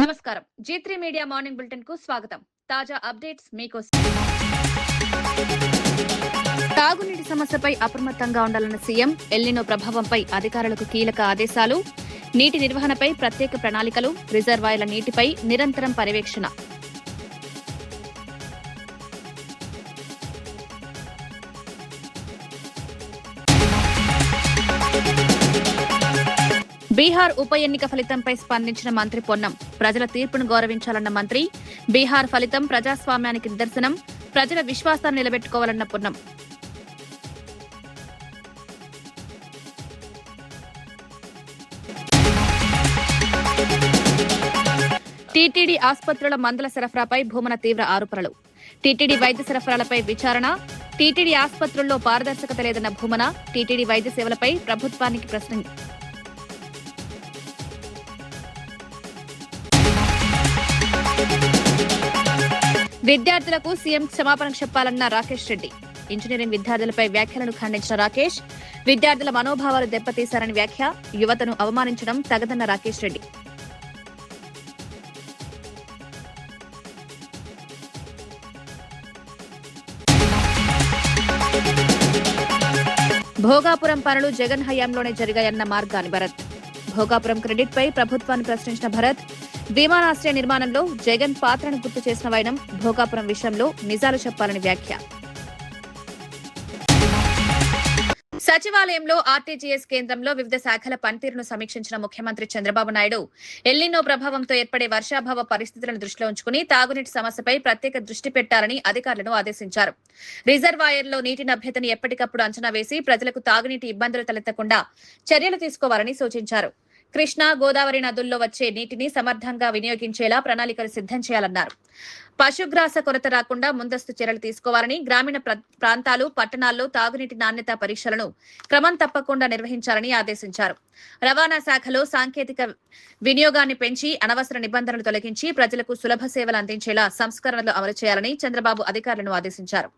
నమస్కారం. G3 media morning bulletin కు స్వాగతం. తాజా అప్డేట్స్ మీకోసం. తాగునీటి సమస్యపై అప్రమత్తంగా ఉండాలన్న సీఎం, ఎల్నినో ప్రభావంపై అధికారులకు కీలక ఆదేశాలు, నీటి నిర్వహణపై ప్రత్యేక ప్రణాళికలు, రిజర్వాయర్ల నీటిపై నిరంతరం పర్యవేక్షణ. బీహార్ ఉప ఎన్నిక ఫలితంపై స్పందించిన మంత్రి పొన్నం, ప్రజల తీర్పును గౌరవించాలన్న మంత్రి, బీహార్ ఫలితం ప్రజాస్వామ్యానికి నిదర్శనం, ప్రజల విశ్వాసాన్ని నిలబెట్టుకోవాలన్న పొన్నం. టీటీడీ ఆసుపత్రుల మందుల సరఫరాపై భూమన తీవ్ర ఆరోపణలు. టీటీడీ వైద్య సరఫరాలపై విచారణ, టీటీడీ ఆసుపత్రుల్లో పారదర్శకత లేదన్న భూమన, టీటీడీ వైద్య సేవలపై ప్రభుత్వానికి ప్రశ్న. విద్యార్థులకు సీఎం క్షమాపణ చెప్పాలన్న రాకేష్ రెడ్డి. ఇంజనీరింగ్ విద్యార్థులపై వ్యాఖ్యలను ఖండించిన రాకేష్, విద్యార్థుల మనోభావాలు దెబ్బతీశారని వ్యాఖ్య, యువతను అవమానించడం తగదన్న రాకేష్ రెడ్డి. భోగాపురం పనులు జగన్ హయాంలోనే జరిగాయన్న మార్గాని భరత్. భోగాపురం క్రెడిట్ పై ప్రభుత్వాన్ని ప్రశ్నించిన భరత్, విమానాశ్రయ నిర్మాణంలో జగన్ పాత్రను గుర్తు చేసిన వైనం, భోగాపురం విషయంలో నిజాలు చెప్పాలని వ్యాఖ్య. సచివాలయంలో ఆర్టీజీఎస్ కేంద్రంలో వివిధ శాఖల పనితీరును సమీక్షించిన ముఖ్యమంత్రి చంద్రబాబు నాయుడు, ఎల్నినో ప్రభావంతో ఏర్పడే వర్షాభావ పరిస్థితులను దృష్టిలో ఉంచుకుని తాగునీటి సమస్యపై ప్రత్యేక దృష్టి పెట్టాలని అధికారులను ఆదేశించారు. రిజర్వాయర్లో నీటి లభ్యతను ఎప్పటికప్పుడు అంచనా వేసి ప్రజలకు తాగునీటి ఇబ్బందులు తలెత్తకుండా చర్యలు తీసుకోవాలని సూచించారు. కృష్ణా, గోదావరి నదుల్లో వచ్చే నీటిని సమర్థంగా వినియోగించేలా ప్రణాళికలు సిద్ధం చేయాలన్నారు. పశుగ్రాస కొరత రాకుండా ముందస్తు చర్యలు తీసుకోవాలని, గ్రామీణ ప్రాంతాలు, పట్టణాల్లో తాగునీటి నాణ్యత పరీక్షలను క్రమం తప్పకుండా నిర్వహించాలని ఆదేశించారు. రవాణా శాఖలో సాంకేతిక వినియోగాన్ని పెంచి అనవసర నిబంధనలు తొలగించి ప్రజలకు సులభ సేవలు అందించేలా సంస్కరణలు అమలు చేయాలని చంద్రబాబు అధికారులను ఆదేశించారు.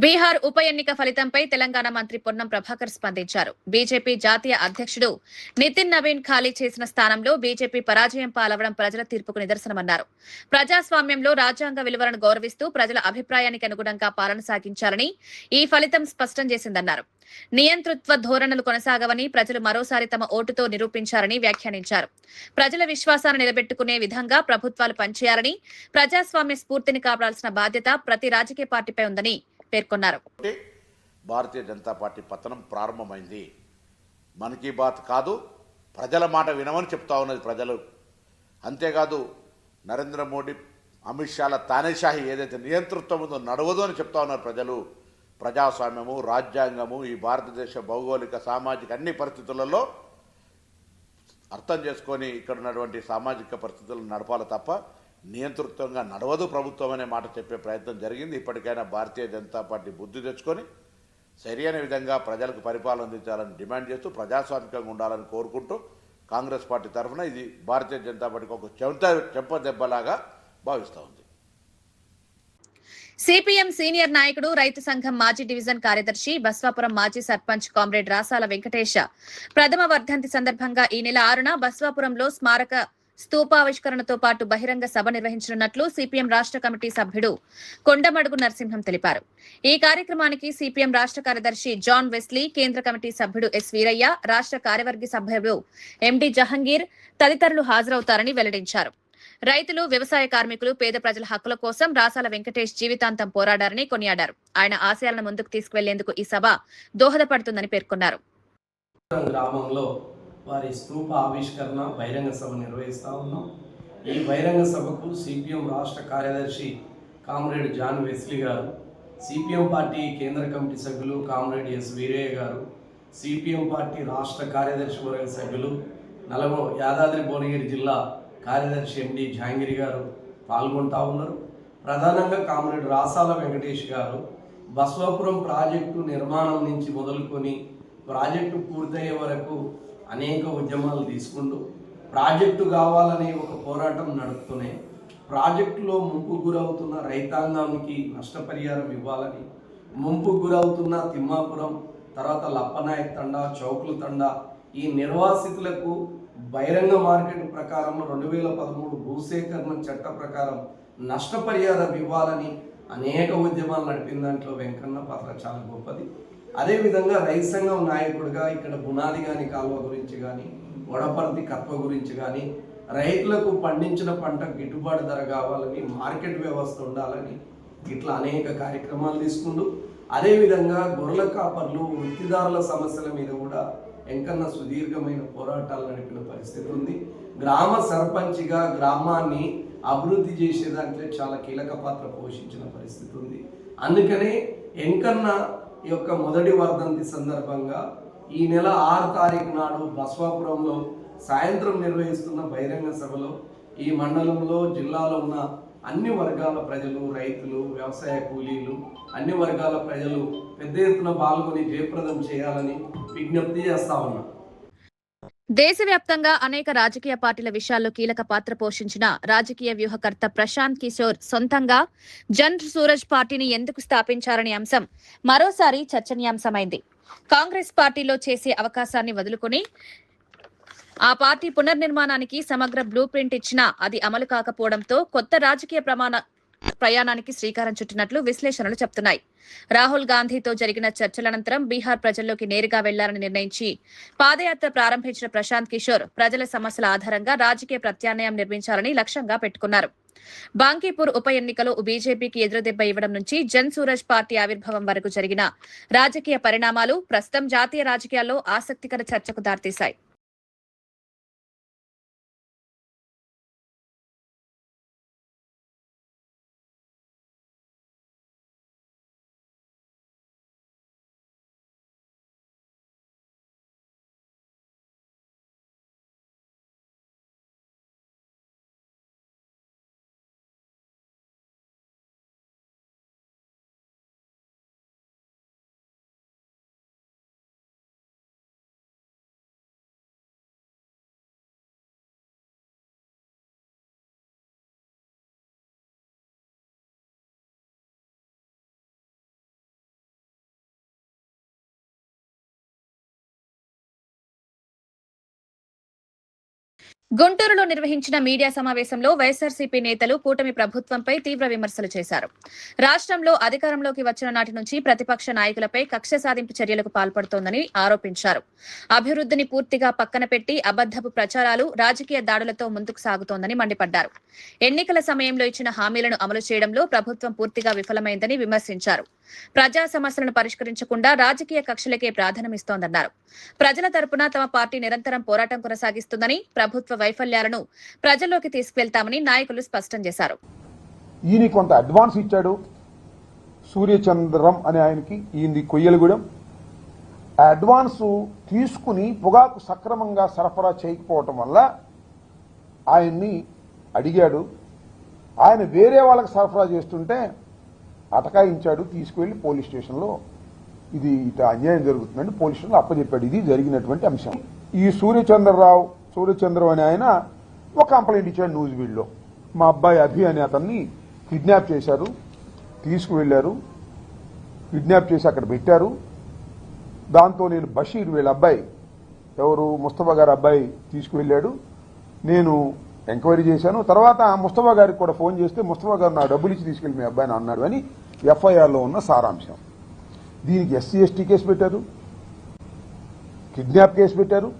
బీహార్ ఉప ఎన్నిక ఫలితంపై తెలంగాణ మంత్రి పొన్నం ప్రభాకర్ స్పందించారు. బీజేపీ జాతీయ అధ్యక్షుడు నితిన్ నవీన్ ఖాళీ చేసిన స్థానంలో బీజేపీ పరాజయం పాలవడం ప్రజల తీర్పుకు నిదర్శనమన్నారు. ప్రజాస్వామ్యంలో రాజ్యాంగ విలువలను గౌరవిస్తూ ప్రజల అభిప్రాయానికి అనుగుణంగా పాలన సాగించాలని ఈ ఫలితం స్పష్టం చేసిందన్నారు. నియంతృత్వ ధోరణులు కొనసాగవని ప్రజలు మరోసారి తమ ఓటుతో నిరూపించారని వ్యాఖ్యానించారు. ప్రజల విశ్వాసాన్ని నిలబెట్టుకునే విధంగా ప్రభుత్వాలు పనిచేయాలని, ప్రజాస్వామ్య స్ఫూర్తిని కాపాడాల్సిన బాధ్యత ప్రతి రాజకీయ పార్టీపై ఉందని పేర్కొన్నారు. భారతీయ జనతా పార్టీ పతనం ప్రారంభమైంది. మన్ కీ బాత్ కాదు, ప్రజల మాట వినమని చెప్తా ఉన్నది ప్రజలు. అంతేకాదు నరేంద్ర మోడీ, అమిత్ షాల తానేషాహి ఏదైతే నియంతృత్వం ఉందో నడవదు అని చెప్తా ఉన్నారు ప్రజలు. ప్రజాస్వామ్యము, రాజ్యాంగము ఈ భారతదేశ భౌగోళిక, సామాజిక అన్ని పరిస్థితులలో అర్థం చేసుకొని ఇక్కడ ఉన్నటువంటి సామాజిక పరిస్థితులను నడపాలి తప్ప నియంతృత్వంగా నడవదు ప్రభుత్వం అనే మాట చెప్పే ప్రయత్నం జరిగింది. ఇప్పటికైనా భారతీయ జనతా పార్టీ బుద్ధి తెచ్చుకొని సరైన విధంగా ప్రజలకు పరిపాలన అందించాలని డిమాండ్ చేస్తూ ప్రజాస్వామికంగా ఉండాలని కోరుకుంటూ కాంగ్రెస్ పార్టీ తరఫున ఇది భారతీయ జనతా పార్టీకి ఒక చెంపదెబ్బలాగా భావిస్తూ ఉంది. సిపిఎం సీనియర్ నాయకుడు, రైతు సంఘం మాజీ డివిజన్ కార్యదర్శి, బస్వాపురం మాజీ సర్పంచ్ కామ్రేడ్ రాసాల వెంకటేశ ప్రథమ వర్ధంతి సందర్భంగా ఈ నెల 6న బస్వాపురంలో స్మారక స్తూపావిష్కరణతో పాటు బహిరంగ సభ నిర్వహించనున్నట్లు సిపిఎం రాష్ట్ర కమిటీ సభ్యుడు కొండమడుగు నరసింహం తెలిపారు. ఈ కార్యక్రమానికి సిపిఎం రాష్ట్ర కార్యదర్శి జాన్ వెస్లీ, కేంద్ర కమిటీ సభ్యుడు ఎస్ వీరయ్య, రాష్ట్ర కార్యవర్గ సభ్యుడు ఎండి జహంగీర్ తదితరులు హాజరవుతారని వెల్లడించారు. రైతులు, వ్యవసాయ కార్మికులు, పేద ప్రజల హక్కుల కోసం రాసాల వెంకటేష్ జీవితాంతం పోరాడారని కొనియాడారు. ఆయన ఆశయాలను ముందుకు తీసుకువెళ్లేందుకు ఈ సభ దోహదపడుతుందని పేర్కొన్నారు. వారి స్తూప ఆవిష్కరణ బహిరంగ సభ నిర్వహిస్తూ ఉన్నాం. ఈ బహిరంగ సభకు సిపిఎం రాష్ట్ర కార్యదర్శి కామ్రేడ్ జాన్ వెస్లీ గారు, సిపిఎం పార్టీ కేంద్ర కమిటీ సభ్యులు కామ్రేడ్ ఎస్ వీరయ్య గారు, సిపిఎం పార్టీ రాష్ట్ర కార్యదర్శి వర్గ సభ్యులు యాదాద్రి భువనగిరి జిల్లా కార్యదర్శి ఎండి జహాంగీర్ గారు పాల్గొంటా ఉన్నారు. ప్రధానంగా కామ్రేడ్ రాసాల వెంకటేష్ గారు బసవాపురం ప్రాజెక్టు నిర్మాణం నుంచి మొదలుకొని ప్రాజెక్టు పూర్తయ్యే వరకు అనేక ఉద్యమాలు తీసుకుంటూ ప్రాజెక్టు కావాలనే ఒక పోరాటం నడుపుతూనే ప్రాజెక్టులో ముంపు గురవుతున్న రైతాంగానికి నష్టపరిహారం ఇవ్వాలని, ముంపు గురవుతున్న తిమ్మాపురం, తర్వాత లప్పనాయక్ తండా, చౌకుల తండా ఈ నిర్వాసితులకు బహిరంగ మార్కెట్ ప్రకారం 2013 భూసేకరణ చట్ట ప్రకారం నష్టపరిహారం ఇవ్వాలని అనేక ఉద్యమాలు నడిపిన దాంట్లో వెంకన్న పాత్ర చాలా గొప్పది. అదేవిధంగా రైతు సంఘం నాయకుడిగా ఇక్కడ బునాది గాని కాలువ గురించి కానీ, వడపర్తి కత్వ గురించి కానీ, రైతులకు పండించిన పంట గిట్టుబాటు ధర కావాలని, మార్కెట్ వ్యవస్థ ఉండాలని ఇట్లా అనేక కార్యక్రమాలు తీసుకుంటూ, అదేవిధంగా గొర్రెల కాపర్లు వృత్తిదారుల సమస్యల మీద కూడా వెంకన్న సుదీర్ఘమైన పోరాటాలు నడిపిన పరిస్థితి ఉంది. గ్రామ సర్పంచ్గా గ్రామాన్ని అభివృద్ధి చేసే దాంట్లో చాలా కీలక పాత్ర పోషించిన పరిస్థితి ఉంది. అందుకనే వెంకన్న యొక్క మొదటి వర్ధంతి సందర్భంగా ఈ నెల 6 తారీఖు నాడు బసవాపురంలో సాయంత్రం నిర్వహిస్తున్న బహిరంగ సభలో ఈ మండలంలో, జిల్లాలో ఉన్న అన్ని వర్గాల ప్రజలు, రైతులు, వ్యవసాయ కూలీలు, అన్ని వర్గాల ప్రజలు పెద్ద ఎత్తున పాల్గొని జయప్రదం చేయాలని విజ్ఞప్తి చేస్తా ఉన్నా. దేశవ్యాప్తంగా అనేక రాజకీయ పార్టీల విషయాల్లో కీలక పాత్ర పోషించిన రాజకీయ వ్యూహకర్త ప్రశాంత్ కిషోర్ సొంతంగా జన్ సూరజ్ పార్టీని ఎందుకు స్థాపించారనే అంశం మరోసారి చర్చనీయాంశమైంది. కాంగ్రెస్ పార్టీలో చేసే అవకాశాన్ని వదులుకుని ఆ పార్టీ పునర్నిర్మాణానికి సమగ్ర బ్లూ ప్రింట్ ఇచ్చినా అది అమలు కాకపోవడంతో కొత్త రాజకీయ ప్రయాణానికి శ్రీకారం చుట్టినట్లు విశ్లేషణలు చెప్తున్నాయి. రాహుల్ గాంధీతో జరిగిన చర్చల అనంతరం బీహార్ ప్రజల్లోకి నేరుగా వెళ్లాలని నిర్ణయించి పాదయాత్ర ప్రారంభించిన ప్రశాంత్ కిషోర్ ప్రజల సమస్యల ఆధారంగా రాజకీయ ప్రత్యామ్నాయం నిర్మించాలని లక్ష్యంగా పెట్టుకున్నారు. బాంకీపూర్ ఉప ఎన్నికలో బీజేపీకి ఎదురుదెబ్బ ఇవ్వడం నుంచి జన్ సూరజ్ పార్టీ ఆవిర్భావం వరకు జరిగిన రాజకీయ పరిణామాలు ప్రస్తుతం జాతీయ రాజకీయాల్లో ఆసక్తికర చర్చకు దారితీశాయి. గుంటూరులో నిర్వహించిన మీడియా సమావేశంలో వైఎస్ఆర్సీపీ నేతలు కూటమి ప్రభుత్వంపై తీవ్ర విమర్శలు చేశారు. రాష్ట్రంలో అధికారంలోకి వచ్చిన నాటి నుంచి ప్రతిపక్ష నాయకులపై కక్ష సాధింపు చర్యలకు పాల్పడుతోందని ఆరోపించారు. అభివృద్ధిని పూర్తిగా పక్కన పెట్టి అబద్ధపు ప్రచారాలు, రాజకీయ దాడులతో ముందుకు సాగుతోందని మండిపడ్డారు. ఎన్నికల సమయంలో ఇచ్చిన హామీలను అమలు చేయడంలో ప్రభుత్వం పూర్తిగా విఫలమైందని విమర్శించారు. ప్రజా సమస్యలను పరిష్కరించకుండా రాజకీయ కక్షలకే ప్రాధాన్యమిస్తోందన్నారు. ప్రజల తరపున తమ పార్టీ నిరంతరం పోరాటం కొనసాగిస్తుందని, ప్రభుత్వ వైఫల్యాలను ప్రజల్లోకి తీసుకువెళ్తామని నాయకులు స్పష్టం చేశారు. ఈయన కొంత అడ్వాన్స్ ఇచ్చాడు సూర్యచంద్రం అనే ఆయనకి, ఈయనది కొయ్యలగూడెం. ఆ అడ్వాన్స్ తీసుకుని పొగాకు సక్రమంగా సరఫరా చేయకపోవటం వల్ల ఆయన్ని అడిగాడు. ఆయన వేరే వాళ్ళకి సరఫరా చేస్తుంటే అటకాయించాడు, తీసుకువెళ్లి పోలీస్ స్టేషన్లో ఇది ఇట అన్యాయం జరుగుతుందని పోలీస్ స్టేషన్లో అప్పచెప్పాడు. ఇది జరిగినటువంటి అంశం. ఈ సూర్యచంద్రం అనే ఆయన ఒక కంప్లైంట్ ఇచ్చాడు న్యూస్ వీడ్లో. మా అబ్బాయి అభి అనే అతన్ని కిడ్నాప్ చేశారు, తీసుకువెళ్లారు, కిడ్నాప్ చేసి అక్కడ పెట్టారు. దాంతో నేను బషీర్ వీళ్ళ అబ్బాయి, ఎవరు ముస్తఫా గారి అబ్బాయి తీసుకువెళ్ళాడు, నేను ఎంక్వైరీ చేశాను. తర్వాత ముస్తఫా గారికి కూడా ఫోన్ చేస్తే ముస్తఫా గారు నా డబ్బులు ఇచ్చి తీసుకెళ్లి మీ అబ్బాయిని అన్నాడు అని ఎఫ్ఐఆర్లో ఉన్న సారాంశం. దీనికి ఎస్సీ ఎస్టీ కేసు పెట్టారు, కిడ్నాప్ కేసు పెట్టారు,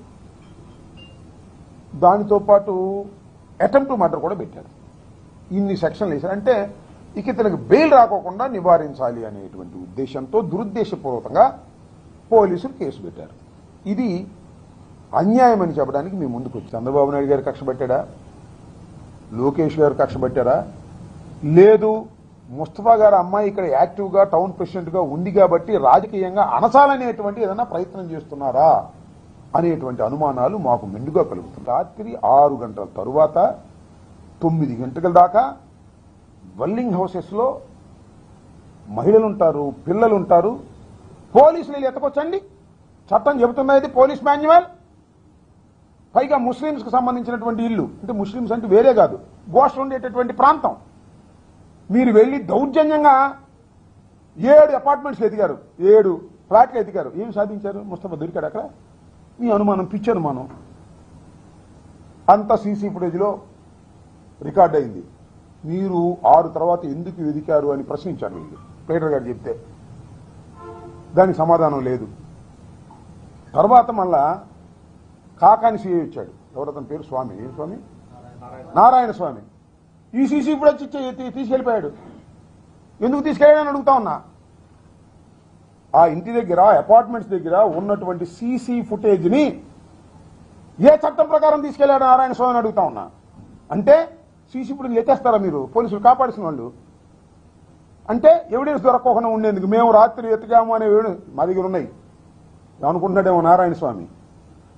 దానితో పాటు అటెంప్ట్ మర్డర్ కూడా పెట్టారు. ఇన్ని సెక్షన్లు వేశారు. అంటే ఇక ఇతనికి బెయిల్ రాకోకుండా నివారించాలి అనేటువంటి ఉద్దేశంతో దురుద్దేశపూర్వకంగా పోలీసులు కేసు పెట్టారు. ఇది అన్యాయం అని చెప్పడానికి మేము ముందుకు వచ్చి, చంద్రబాబు నాయుడు గారు కక్ష పెట్టాడా, లోకేష్ గారు కక్ష పెట్టారా, లేదు ముస్తఫా గారి అమ్మాయి ఇక్కడ యాక్టివ్గా టౌన్ ప్రెసిడెంట్గా ఉంది కాబట్టి రాజకీయంగా అణచాలనేటువంటి ఏదైనా ప్రయత్నం చేస్తున్నారా అనేటువంటి అనుమానాలు మాకు మెండుగా కలుగుతుంది. రాత్రి 6 గంటల తరువాత 9 గంటల దాకా వెల్లింగ్ హౌసెస్లో మహిళలు ఉంటారు, పిల్లలు ఉంటారు. పోలీసులు ఎత్తకొచ్చండి, చట్టం చెబుతున్నది పోలీస్ మాన్యువల్. పైగా ముస్లింస్కి సంబంధించినటువంటి ఇల్లు, అంటే ముస్లింస్ అంటే వేరే కాదు, గోష్ఠ ఉండేటటువంటి ప్రాంతం. మీరు వెళ్ళి దౌర్జన్యంగా 7 అపార్ట్మెంట్స్ ఎదిగారు, 7 ఫ్లాట్లు ఎదిగారు. ఏం సాధించారు? ముస్తఫా దొరికాడు అక్కడ. మీ అనుమానం పిచ్చి అనుమానం. అంత సీసీ ఫుటేజ్లో రికార్డ్ అయింది. మీరు 6 తర్వాత ఎందుకు వెదికారు అని ప్రశ్నించారు వీళ్ళు. ప్లేటర్ గారు చెప్తే దానికి సమాధానం లేదు. తర్వాత మళ్ళా కాకాని సీఏ వచ్చాడు. ఎవరతని పేరు? స్వామి. ఏం స్వామి? నారాయణ స్వామి. ఈ సీసీ ఫుటేజ్ తీసుకెళ్లిపోయాడు. ఎందుకు తీసుకెళ్ళాడని అడుగుతా ఉన్నా. ఆ ఇంటి దగ్గర, అపార్ట్మెంట్స్ దగ్గర ఉన్నటువంటి సీసీ ఫుటేజ్ ని ఏ చట్టం ప్రకారం తీసుకెళ్లాడు నారాయణ స్వామిని అడుగుతా ఉన్నా. అంటే సీసీ ఫుటేజ్ ఎత్తేస్తారా మీరు? పోలీసులు కాపాడిసిన వాళ్ళు అంటే ఎవిడెన్స్ దొరకకుండా ఉండేందుకు మేము రాత్రి ఎత్తుకాము అనే మా దగ్గర ఉన్నాయి అనుకుంటున్నాడేమో నారాయణ స్వామి.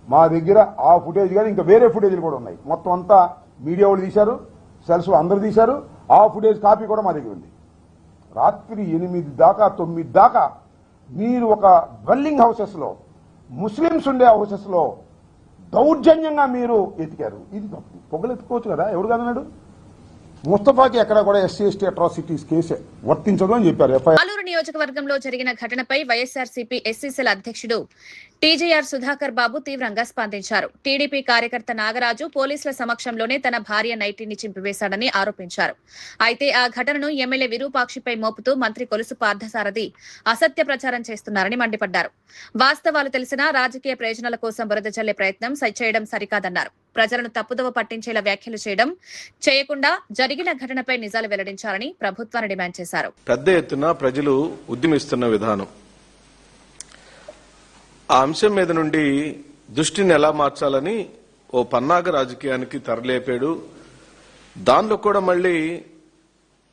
మా దగ్గర ఆ ఫుటేజ్ కానీ ఇంకా వేరే ఫుటేజ్లు కూడా ఉన్నాయి. మొత్తం అంతా మీడియా వాళ్ళు తీశారు, సెల్స్ అందరూ తీశారు. ఆ ఫుటేజ్ కాపీ కూడా మా దగ్గర ఉంది. రాత్రి 8 దాకా 9 దాకా మీరు ఒక డ్వెల్లింగ్ హౌసెస్లో, ముస్లింస్ ఉండే హౌసెస్లో దౌర్జన్యంగా మీరు ఎతికారు. ఇది తప్పు. పొగలెత్తుకోవచ్చు కదా, ఎవడు కదన్నాడు? ముస్తఫాకి ఎక్కడ కూడా ఎస్సీ ఎస్టీ అట్రాసిటీస్ కేసే వర్తించదు అని చెప్పారు. ఆలూరు నియోజకవర్గంలో జరిగిన ఘటనపై వైఎస్ఆర్సీపీ ఎస్సీసీల అధ్యక్షుడు టీజేఆర్ సుధాకర్ బాబు తీవ్రంగా స్పందించారు. టీడీపీ కార్యకర్త నాగరాజు పోలీసుల సమక్షంలోనే తన భార్య నైటీని చింపివేశాడని ఆరోపించారు. అయితే ఆ ఘటనను ఎమ్మెల్యే విరూపాక్షిపై మోపుతూ మంత్రి కొలుసు పార్థసారథి అసత్య ప్రచారం చేస్తున్నారని మండిపడ్డారు. వాస్తవాలు తెలిసినా రాజకీయ ప్రయోజనాల కోసం బురద చల్లే ప్రయత్నం చేయడం సరికాదన్నారు. ప్రజలను తప్పుదోవ పట్టించేలా వ్యాఖ్యలు చేయకుండా జరిగిన ఘటనపై నిజాలు వెల్లడించాలని ప్రభుత్వాన్ని డిమాండ్ చేశారు. పెద్ద ఎత్తున ప్రజలు ఉద్యమిస్తున్న విధానం, ఆ అంశం మీద నుండి దృష్టిని ఎలా మార్చాలని ఓ పన్నాగ రాజకీయానికి తెరలేపాడు. దానిలో కూడా మళ్లీ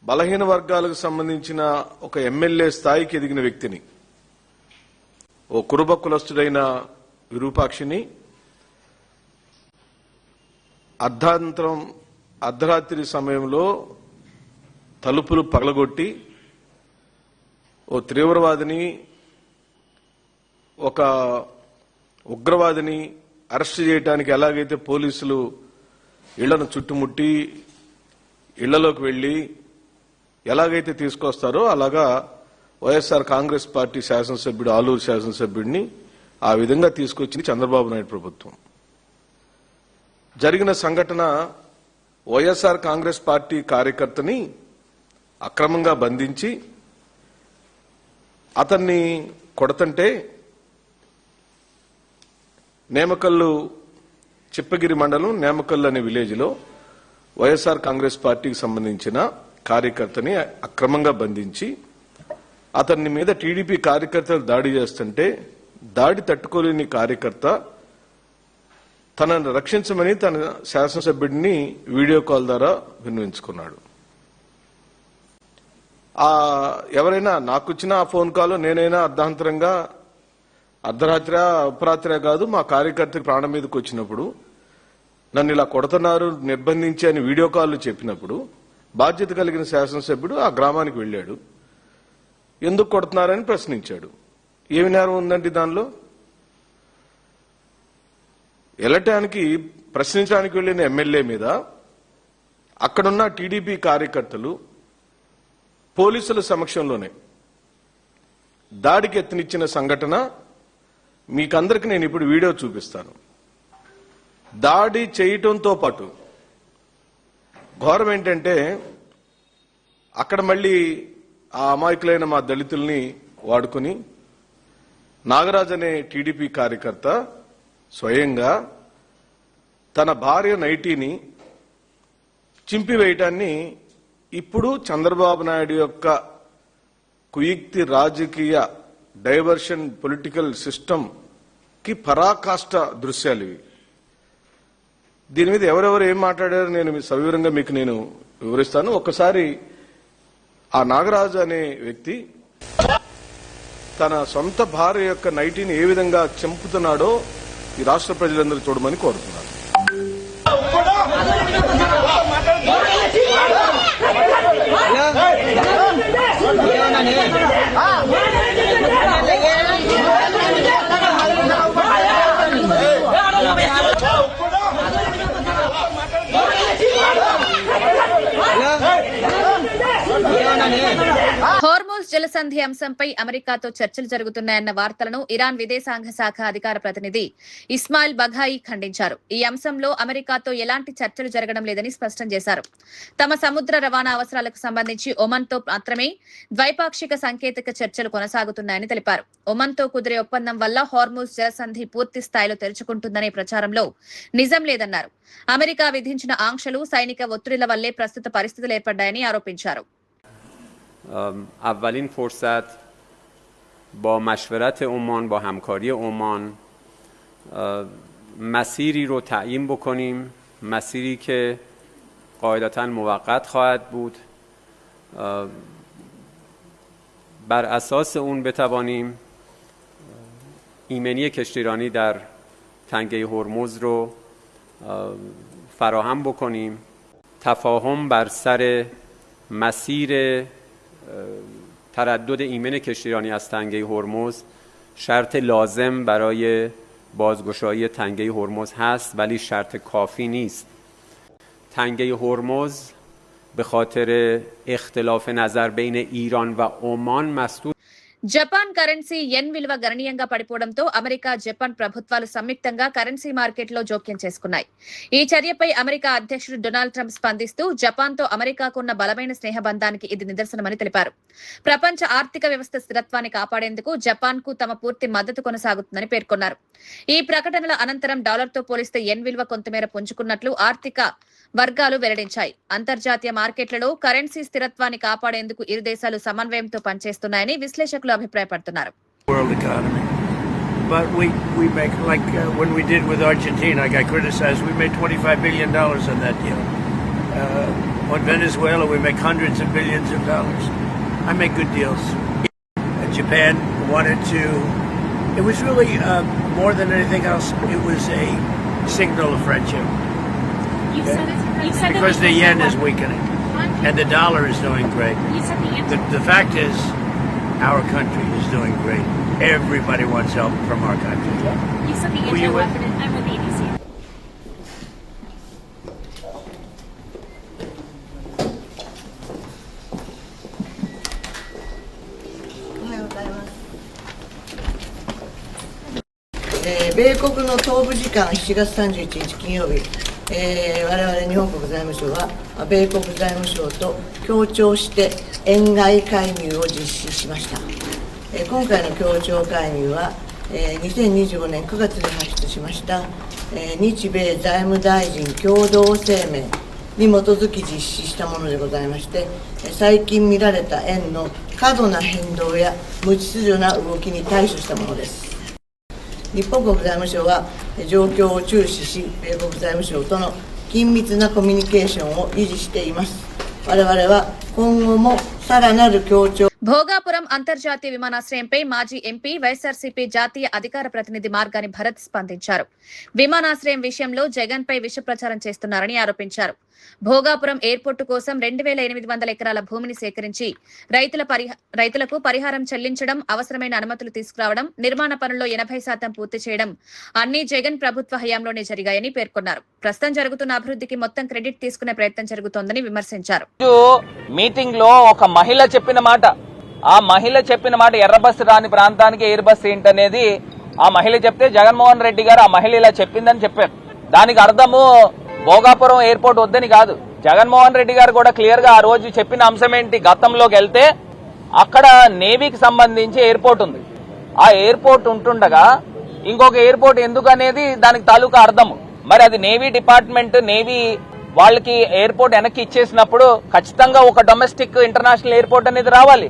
బలహీన వర్గాలకు సంబంధించిన ఒక ఎమ్మెల్యే స్థాయికి ఎదిగిన వ్యక్తిని, ఓ కురుబ కులస్తుడైన విరూపాక్షిని అర్ధరాత్రి సమయంలో తలుపులు పగలగొట్టి ఓ తీవ్రవాదిని, ఒక ఉగ్రవాదిని అరెస్ట్ చేయడానికి ఎలాగైతే పోలీసులు ఇళ్లను చుట్టుముట్టి ఇళ్లలోకి వెళ్లి ఎలాగైతే తీసుకొస్తారో అలాగా వైఎస్ఆర్ కాంగ్రెస్ పార్టీ శాసనసభ్యుడు, ఆలూరు శాసనసభ్యుడిని ఆ విధంగా తీసుకొచ్చింది చంద్రబాబు నాయుడు ప్రభుత్వం. జరిగిన సంఘటన వైఎస్ఆర్ కాంగ్రెస్ పార్టీ కార్యకర్తని అక్రమంగా బంధించి అతన్ని కొడతంటే నేమకల్లు, చిప్పగిరి మండలం నేమకల్లు అనే విలేజ్లో వైఎస్ఆర్ కాంగ్రెస్ పార్టీకి సంబంధించిన కార్యకర్తని అక్రమంగా బంధించి అతని మీద టీడీపీ కార్యకర్తలు దాడి చేస్తుంటే దాడి తట్టుకోలేని కార్యకర్త తనను రక్షించమని తన శాసనసభ్యుడిని వీడియో కాల్ ద్వారా విన్నవించుకున్నాడు. ఎవరైనా నాకు వచ్చిన ఆ ఫోన్ కాల్ నేనైనా అర్ధాంతరంగా అర్ధరాత్రి అపరాత్రి కాదు, మా కార్యకర్తకి ప్రాణం మీదకి వచ్చినప్పుడు నన్ను ఇలా కొడుతున్నారు నిర్బంధించి అని వీడియో కాల్ చెప్పినప్పుడు బాధ్యత కలిగిన శాసనసభ్యుడు ఆ గ్రామానికి వెళ్లాడు. ఎందుకు కొడుతున్నారని ప్రశ్నించాడు. ఏమి నేరం ఉందండి దానిలో? వెళ్ళటానికి ప్రశ్నించడానికి వెళ్లిన ఎమ్మెల్యే మీద అక్కడున్న టీడీపీ కార్యకర్తలు పోలీసుల సమక్షంలోనే దాడికి ఎత్తునిచ్చిన సంఘటన మీకందరికి నేను ఇప్పుడు వీడియో చూపిస్తాను. దాడి చేయటంతో పాటు ఘోరం ఏంటంటే అక్కడ మళ్ళీ ఆ అమాయకులైన మా దళితుల్ని వాడుకుని నాగరాజ్ అనే టీడీపీ కార్యకర్త స్వయంగా తన భార్య నైటీని చింపివేయటాన్ని ఇప్పుడు చంద్రబాబు నాయుడు యొక్క కుయుక్తి రాజకీయ డైవర్షన్ పొలిటికల్ సిస్టమ్ కి పరాకాష్ట దృశ్యాలు ఇవి. దీని మీద ఎవరెవరు ఏం మాట్లాడారో నేను సవివరంగా మీకు నేను వివరిస్తాను. ఒక్కసారి ఆ నాగరాజు అనే వ్యక్తి తన సొంత భార్య యొక్క నైటీని ఏ విధంగా చంపుతున్నాడో ఈ రాష్ట్ర ప్రజలందరూ చూడమని కోరుతున్నాను. హోర్మోజ్ జలసంధి అంశంపై అమెరికాతో చర్చలు జరుగుతున్నాయన్న వార్తలను ఇరాన్ విదేశాంగ శాఖ అధికార ప్రతినిధి ఇస్మాయిల్ బఘాయి ఖండించారు. ఈ అంశంలో అమెరికాతో ఎలాంటి చర్చలు జరగడం లేదని స్పష్టం చేశారు. తమ సముద్ర రవాణా అవసరాలకు సంబంధించి ఒమన్తో మాత్రమే ద్వైపాక్షిక సాంకేతిక చర్చలు కొనసాగుతున్నాయని తెలిపారు. ఒమన్తో కుదిరే ఒప్పందం వల్ల హోర్మోజ్ జలసంధి పూర్తి స్థాయిలో తెరుచుకుంటుందనే ప్రచారంలో నిజం లేదన్నారు. అమెరికా విధించిన ఆంక్షలు సైనిక ఒత్తిడిల వల్లే ప్రస్తుత పరిస్థితులు ఏర్పడ్డాయని ఆరోపించారు. اولین فرصت با مشورت عمان با همکاری عمان مسیری رو تعیین بکنیم، مسیری که قاعدتاً موقت خواهد بود، بر اساس اون بتوانیم ایمنی کشتیرانی در تنگه هرمز رو فراهم بکنیم. تفاهم بر سر مسیر تردد ایمن کشتیرانی از تنگه هرمز شرط لازم برای بازگشایی تنگه هرمز هست، ولی شرط کافی نیست. تنگه هرمز به خاطر اختلاف نظر بین ایران و عمان مسدود. జపాన్ కరెన్సీ యెన్ విలువ గణనీయంగా పడిపోవడంతో అమెరికా, జపాన్ ప్రభుత్వాలు సంయుక్తంగా కరెన్సీ మార్కెట్లో జోక్యం చేసుకున్నాయి. ఈ చర్యపై అమెరికా అధ్యక్షుడు డొనాల్డ్ ట్రంప్ స్పందిస్తూ జపాన్తో అమెరికాకున్న బలమైన స్నేహబంధానికి ఇది నిదర్శనమని తెలిపారు. ప్రపంచ ఆర్థిక వ్యవస్థ స్థిరత్వాన్ని కాపాడేందుకు జపాన్కు తమ పూర్తి మద్దతు కొనసాగుతుందని పేర్కొన్నారు. ఈ ప్రకటనల అనంతరం డాలర్తో పోలిస్తే యెన్ విలువ కొంతమేర పుంజుకున్నట్లు ఆర్థిక వర్గాలు వెల్లడించాయి. అంతర్జాతీయ మార్కెట్లలో కరెన్సీ స్థిరత్వాన్ని కాపాడేందుకు ఇరు దేశాలు సమన్వయంతో పనిచేస్తున్నాయని విశ్లేషకులు అభిప్రాయపడుతున్నారు. World economy, but we make when we did with Argentina, I got criticized. We made $25 billion on that deal. On Venezuela, we make hundreds of billions of dollars. I make good deals. Japan wanted to. It was really more than anything else. It was a signal of friendship. Because the yen is weakening and the dollar is doing great. The fact is, our country is doing great. Everybody wants help from our country. You said the anti-weapon. I'm with ABC.米国の東部時間7月31日金曜日、我々日本国財務省は米国財務省と協調して円買介入を実施しました。今回の協調介入は2025年9月に発出しました日米財務大臣共同声明に基づき実施したものでございまして、最近見られた円の過度な変動や無秩序な動きに対処したものです。日本国財務省は状況を注視し、米国財務省との緊密なコミュニケーションを維持しています。我々は今後もさらなる協調。భోగాపురం అంతర్జాతీయ విమానాశ్రయంపై మాజీ MP, YSRCP జాతీయ అధికార ప్రతినిధి మార్గాని భరత్ స్పందించారు. విమానాశ్రయం విషయంలో జగన్ పై విష ప్రచారం చేస్తున్నారని ఆరోపించారు. భోగాపురం ఎయిర్పోర్టు కోసం 2800 ఎకరాల భూమిని సేకరించి రైతులకు పరిహారం చెల్లించడం, అవసరమైన అనుమతులు తీసుకురావడం, నిర్మాణ పనుల్లో 80% పూర్తి చేయడం అన్ని జగన్ ప్రభుత్వ హయాంలోనే జరిగాయని పేర్కొన్నారు. ప్రస్తుతం జరుగుతున్న అభివృద్ధికి మొత్తం క్రెడిట్ తీసుకునే ప్రయత్నం జరుగుతోందని విమర్శించారు. మీటింగ్ లో ఒక మహిళ చెప్పిన మాట, ఆ మహిళ చెప్పిన మాట ఎర్ర బస్సు రాని ప్రాంతానికి ఎయిర్ బస్ ఏంటనేది ఆ మహిళ చెప్తే జగన్మోహన్ రెడ్డి గారు ఆ మహిళ ఇలా చెప్పిందని చెప్పారు. దానికి అర్థము భోగాపురం ఎయిర్పోర్ట్ వద్దని కాదు. జగన్మోహన్ రెడ్డి గారు కూడా క్లియర్ గా ఆ రోజు చెప్పిన అంశం ఏంటి, గతంలోకి వెళ్తే అక్కడ నేవీకి సంబంధించి ఎయిర్పోర్ట్ ఉంది. ఆ ఎయిర్పోర్ట్ ఉంటుండగా ఇంకొక ఎయిర్పోర్ట్ ఎందుకు అనేది దానికి తాలూకా అర్థము. మరి అది నేవీ డిపార్ట్మెంట్, నేవీ వాళ్ళకి ఎయిర్పోర్ట్ వెనక్కి ఇచ్చేసినప్పుడు ఖచ్చితంగా ఒక డొమెస్టిక్ ఇంటర్నేషనల్ ఎయిర్పోర్ట్ అనేది రావాలి.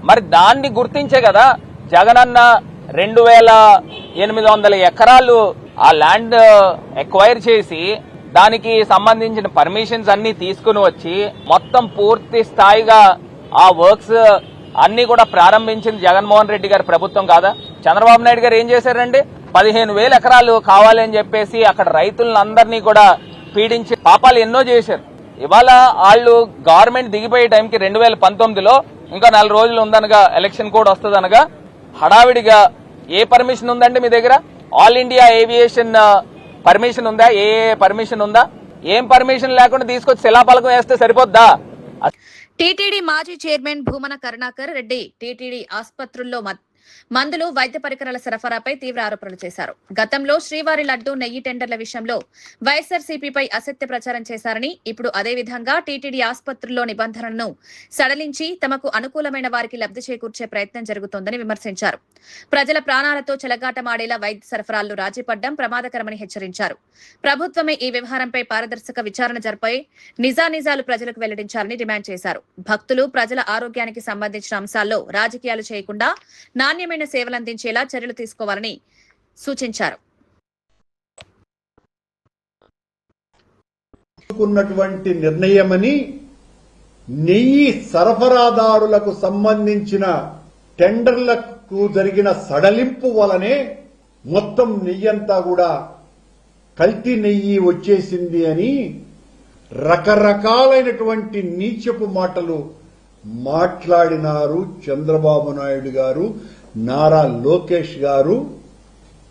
మరి దాన్ని గుర్తించే కదా జగనన్న 2800 ఎకరాలు ఆ ల్యాండ్ ఎక్వైర్ చేసి దానికి సంబంధించిన పర్మిషన్స్ అన్ని తీసుకుని వచ్చి మొత్తం పూర్తి స్థాయిగా ఆ వర్క్స్ అన్ని కూడా ప్రారంభించింది జగన్మోహన్ రెడ్డి గారి ప్రభుత్వం కాదా? చంద్రబాబు నాయుడు గారు ఏం చేశారండి? 15,000 ఎకరాలు కావాలి అని చెప్పేసి అక్కడ రైతులందరినీ కూడా పీడించి పాపాలు ఎన్నో చేశారు. ఇవాళ వాళ్ళు గవర్నమెంట్ దిగిపోయే టైంకి 2019లో ఇంకా 4 రోజులు ఉందనగా ఎలక్షన్ కోడ్ వస్తుందనగా హడావిడిగా ఏ పర్మిషన్ ఉందండి మీ దగ్గర? ఆల్ ఇండియా ఏవియేషన్ పర్మిషన్ ఉందా? ఏ పర్మిషన్ ఉందా? ఏం పర్మిషన్ లేకుండా తీసుకొచ్చి శిలాఫలకం వేస్తే సరిపోద్దా? టీటీడీ మాజీ చైర్మన్ భూమన కరుణాకర్ రెడ్డి టీటీడీ ఆసుపత్రుల్లో మందులు, వైద్య పరికరాల సరఫరాపై తీవ్ర ఆరోపణలు చేశారు. గతంలో శ్రీవారి లడ్డు, నెయ్యి టెండర్ల విషయంలో వైఎస్ఆర్సీపీపై అసత్య ప్రచారం చేశారని, ఇప్పుడు అదేవిధంగా టీటీడీ ఆసుపత్రుల్లో నిబంధనలను సడలించి తమకు అనుకూలమైన వారికి లబ్ధి చేకూర్చే ప్రయత్నం జరుగుతోందని విమర్శించారు. ప్రజల ప్రాణాలతో చెలగాటమాడేలా వైద్య సరఫరాల్లో రాజీపడ్డం ప్రమాదకరమని హెచ్చరించారు. ప్రభుత్వమే ఈ వ్యవహారంపై పారదర్శక విచారణ జరిపై నిజానిజాలు ప్రజలకు వెల్లడించాలని డిమాండ్ చేశారు. భక్తులు, ప్రజల ఆరోగ్యానికి సంబంధించిన అంశాల్లో రాజకీయాలు చేయకుండా నాణ్యమైన సేవలందించేలా చర్యలు తీసుకోవాలని సూచించారు. ఉన్నటువంటి నిర్ణయమని నెయ్యి సరఫరాదారులకు సంబంధించిన టెండర్లకు జరిగిన సడలింపు వలనే మొత్తం నెయ్యంతా కూడా కల్తీ నెయ్యి వచ్చేసింది అని రకరకాలైనటువంటి నీచపు మాటలు మాట్లాడినారు చంద్రబాబు నాయుడు గారు, నారా లోకేష్ గారు,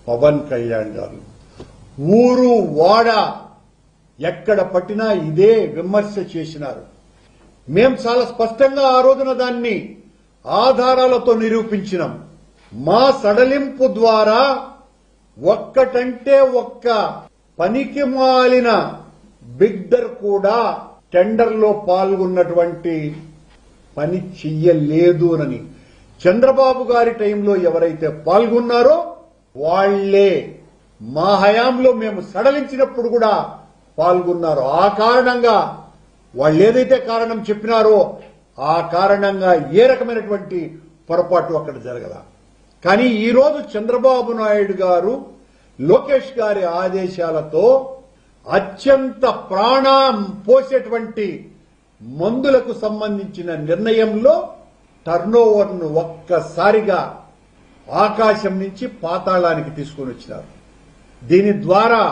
పవన్ కళ్యాణ్ గారు. ఊరు వాడ ఎక్కడ పట్టినా ఇదే విమర్శ చేసినారు. మేం చాలా స్పష్టంగా ఆ రోజున దాన్ని ఆధారాలతో నిరూపించినాం. మా సడలింపు ద్వారా ఒక్కటంటే ఒక్క పనికి మాలిన బిడ్డర్ కూడా టెండర్లో పాల్గొన్నటువంటి పని చెయ్యలేదు అని చంద్రబాబు గారి టైంలో ఎవరైతే పాల్గొన్నారో వాళ్లే మా హయాంలో మేము సడలించినప్పుడు కూడా పాల్గొన్నారు. ఆ కారణంగా వాళ్ళు ఏదైతే కారణం చెప్పినారో ఆ కారణంగా ఏ రకమైనటువంటి పొరపాటు అక్కడ జరగల. కానీ ఈరోజు చంద్రబాబు నాయుడు గారు, లోకేష్ గారి ఆదేశాలతో అత్యంత ప్రాణం పోసేటువంటి మందులకు సంబంధించిన నిర్ణయంలో టర్నోవర్ను ఒక్కసారిగా ఆకాశం నుంచి పాతాళానికి తీసుకుని వచ్చినారు. దీని ద్వారా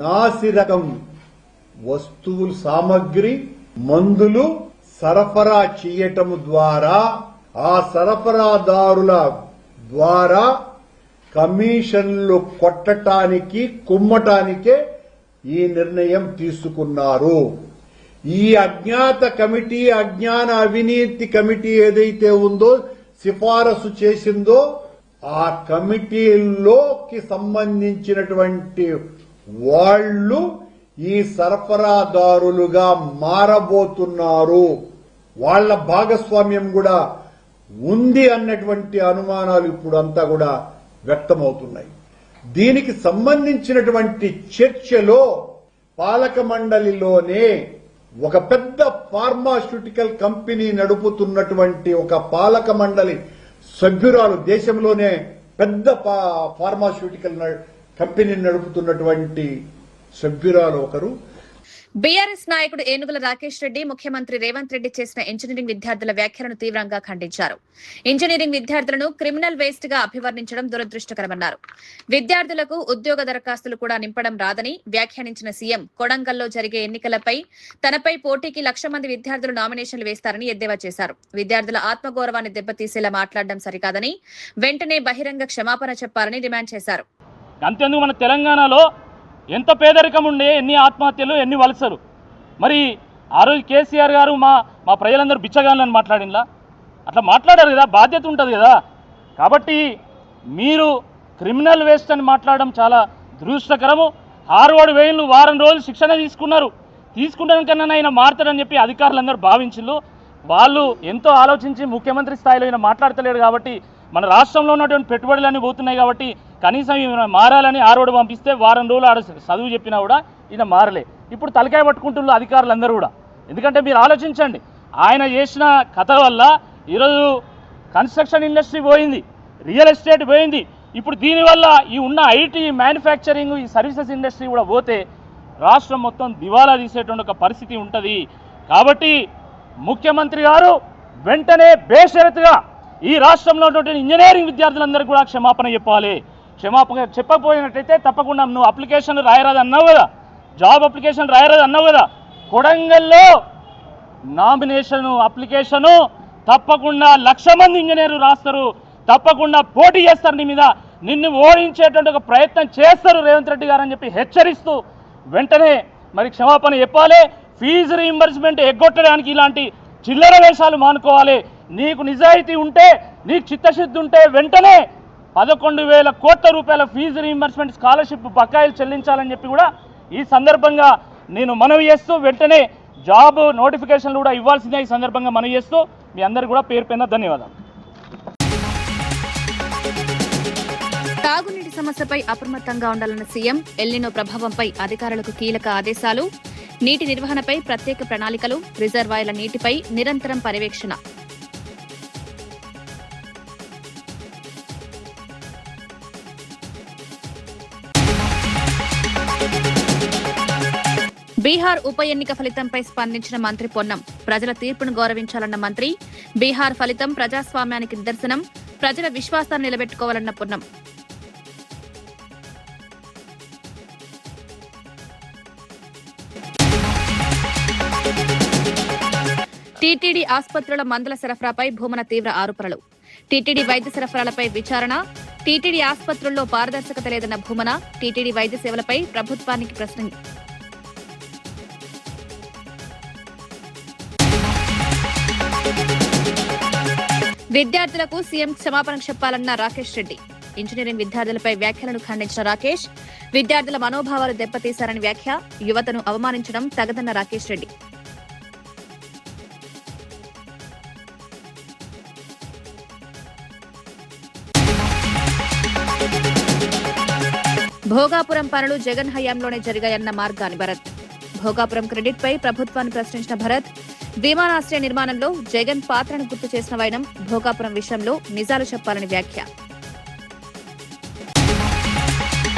నాసిరకం వస్తువులు, సామగ్రి, మందులు సరఫరా చేయటం ద్వారా ఆ సరఫరాదారుల ద్వారా కమిషన్లు కొట్టటానికి, కుమ్మటానికే ఈ నిర్ణయం తీసుకున్నారు. ఈ అజ్ఞాత కమిటీ, అజ్ఞాన అవినీతి కమిటీ ఏదైతే ఉందో, సిఫారసు చేసిందో, ఆ కమిటీలోకి సంబంధించినటువంటి వాళ్ళు ఈ సరఫరాదారులుగా మారబోతున్నారు. వాళ్ల భాగస్వామ్యం కూడా ఉంది అన్నటువంటి అనుమానాలు ఇప్పుడు అంతా కూడా వ్యక్తమవుతున్నాయి. దీనికి సంబంధించినటువంటి చర్చలో పాలక మండలిలోనే ఒక పెద్ద ఫార్మాస్యూటికల్ కంపెనీ నడుపుతున్నటువంటి ఒక పాలక మండలి సభ్యురాలు, దేశంలోనే పెద్ద ఫార్మాస్యూటికల్ కంపెనీ నడుపుతున్నటువంటి సభ్యురాలు ఒకరు. బీఆర్ఎస్ నాయకుడు ఏనుగుల రాకేష్ రెడ్డి ముఖ్యమంత్రి రేవంత్ రెడ్డి చేసిన ఇంజనీరింగ్ విద్యార్థుల వ్యాఖ్యలను తీవ్రంగా ఖండించారు. ఇంజనీరింగ్ విద్యార్థులను క్రిమినల్ వేస్ట్ గా అభివర్ణించడం దురదృష్టకరమన్నారు. విద్యార్థులకు ఉద్యోగ దరఖాస్తులు కూడా నింపడం రాదని వ్యాఖ్యానించిన సీఎం, కొడంగల్లో జరిగే ఎన్నికలపై తనపై పోటీకి 1,00,000 మంది విద్యార్థులు నామినేషన్లు వేస్తారని ఎద్దేవా చేశారు. విద్యార్థుల ఆత్మగౌరవాన్ని దెబ్బతీసేలా మాట్లాడడం సరికాదని వెంటనే బహిరంగ క్షమాపణ చెప్పాలని డిమాండ్ చేశారు. అంతేందుకు మన తెలంగాణలో ఎంత పేదరికం ఉండే, ఎన్ని ఆత్మహత్యలు, ఎన్ని వలసలు. మరి ఆ రోజు కేసీఆర్ గారు మా ప్రజలందరూ బిచ్చగాళ్ళని మాట్లాడినలా? అట్లా మాట్లాడారు కదా, బాధ్యత ఉంటుంది కదా. కాబట్టి మీరు క్రిమినల్ వేస్ట్ అని మాట్లాడడం చాలా దురదృష్టకరము. హార్వర్డ్ వేయిన్లు వారం రోజులు శిక్షణ తీసుకుంటాం కన్నా ఆయన మారుతాడని చెప్పి అధికారులందరూ భావించిళ్ళు. వాళ్ళు ఎంతో ఆలోచించి ముఖ్యమంత్రి స్థాయిలో ఈయన మాట్లాడతలేడు కాబట్టి, మన రాష్ట్రంలో ఉన్నటువంటి పెట్టుబడులన్నీ పోతున్నాయి కాబట్టి కనీసం ఈయన మారాలని హార్వర్డ్ పంపిస్తే వారం రోజులు ఆడ చదువు చెప్పినా కూడా ఈయన మారలే. ఇప్పుడు తలకాయ పట్టుకుంటున్నారు అధికారులందరూ కూడా. ఎందుకంటే మీరు ఆలోచించండి, ఆయన చేసిన కథ వల్ల ఈరోజు కన్స్ట్రక్షన్ ఇండస్ట్రీ పోయింది, రియల్ ఎస్టేట్ పోయింది. ఇప్పుడు దీనివల్ల ఈ ఉన్న ఐటీ, మ్యానుఫ్యాక్చరింగ్, ఈ సర్వీసెస్ ఇండస్ట్రీ కూడా పోతే రాష్ట్రం మొత్తం దివాలా తీసేటువంటి ఒక పరిస్థితి ఉంటుంది. కాబట్టి ముఖ్యమంత్రి గారు వెంటనే బేషరతుగా ఈ రాష్ట్రంలో ఉన్నటువంటి ఇంజనీరింగ్ విద్యార్థులందరికీ కూడా క్షమాపణ చెప్పాలి. క్షమాపణ చెప్పకపోయినట్టయితే తప్పకుండా నువ్వు అప్లికేషన్ రాయరాదు అన్నావు కదా, జాబ్ అప్లికేషన్ రాయరాదు అన్నావు కదా, కొడంగల్లో నామినేషన్ అప్లికేషను తప్పకుండా 1,00,000 మంది ఇంజనీర్లు రాస్తారు, తప్పకుండా పోటీ చేస్తారు నీ మీద, నిన్ను ఓడించేటువంటి ఒక ప్రయత్నం చేస్తారు రేవంత్ రెడ్డి గారు అని చెప్పి హెచ్చరిస్తూ వెంటనే మరి క్షమాపణ చెప్పాలి. ఫీజు రీయింబర్స్మెంట్ ఎగ్గొట్టడానికి ఇలాంటి చిల్లర వేషాలు మానుకోవాలి. నీకు నిజాయితీ ఉంటే, నీకు చిత్తశుద్ధి ఉంటే వెంటనే 11,000 కోట్ల రూపాయల ఫీజు రీయింబర్స్మెంట్ స్కాలర్షిప్ బకాయిలు చెల్లించాలని చెప్పి కూడా ఈ సందర్భంగా నేను మనవి చేస్తూ, వెంటనే జాబ్ నోటిఫికేషన్లు కూడా ఇవ్వాల్సిందే ఈ సందర్భంగా మనవి చేస్తూ మీ అందరికీ కూడా పేరు పైన ధన్యవాదాలు. తాగునీటి సమస్యపై అప్రమత్తంగా ఉండాలన్న సీఎం, ఎల్నినో ప్రభావంపై అధికారులకు కీలక ఆదేశాలు, నీటి నిర్వహణపై ప్రత్యేక ప్రణాళికలు, రిజర్వాయర్ల నీటిపై నిరంతరం పర్యవేక్షణ. బీహార్ ఉప ఎన్నిక ఫలితంపై స్పందించిన మంత్రి పొన్నం, ప్రజల తీర్పును గౌరవించాలన్న మంత్రి, బీహార్ ఫలితం ప్రజాస్వామ్యానికి నిదర్శనం, ప్రజల విశ్వాసాన్ని నిలబెట్టుకోవాలన్న పొన్నం. టీటీడీ ఆసుపత్రుల మందుల సరఫరాపై భూమన తీవ్ర ఆరోపణలు, టీటీడీ వైద్య సరఫరాలపై విచారణ, టీటీడీ ఆసుపత్రుల్లో పారదర్శకత లేదన్న భూమన, టీటీడీ వైద్య సేవలపై ప్రభుత్వానికి ప్రశ్న. విద్యార్థులకు సీఎం క్షమాపణ చెప్పాలన్న రాకేష్ రెడ్డి, ఇంజనీరింగ్ విద్యార్థులపై వ్యాఖ్యలను ఖండించిన రాకేష్, విద్యార్థుల మనోభావాలు దెబ్బతీశారని వ్యాఖ్య, యువతను అవమానించడం తగదన్న రాకేష్ రెడ్డి. భోగాపురం పనులు జగన్ హయాంలోనే జరిగాయన్న మార్గాని భరత్, భోగాపురం క్రెడిట్ పై ప్రభుత్వాన్ని ప్రశ్నించిన భరత్, విమానాశ్రయ నిర్మాణంలో జగన్ పాత్రను గుర్తు చేసిన వైనం, భోగాపురం విషయంలో నిజాలు చెప్పాలని వ్యాఖ్య.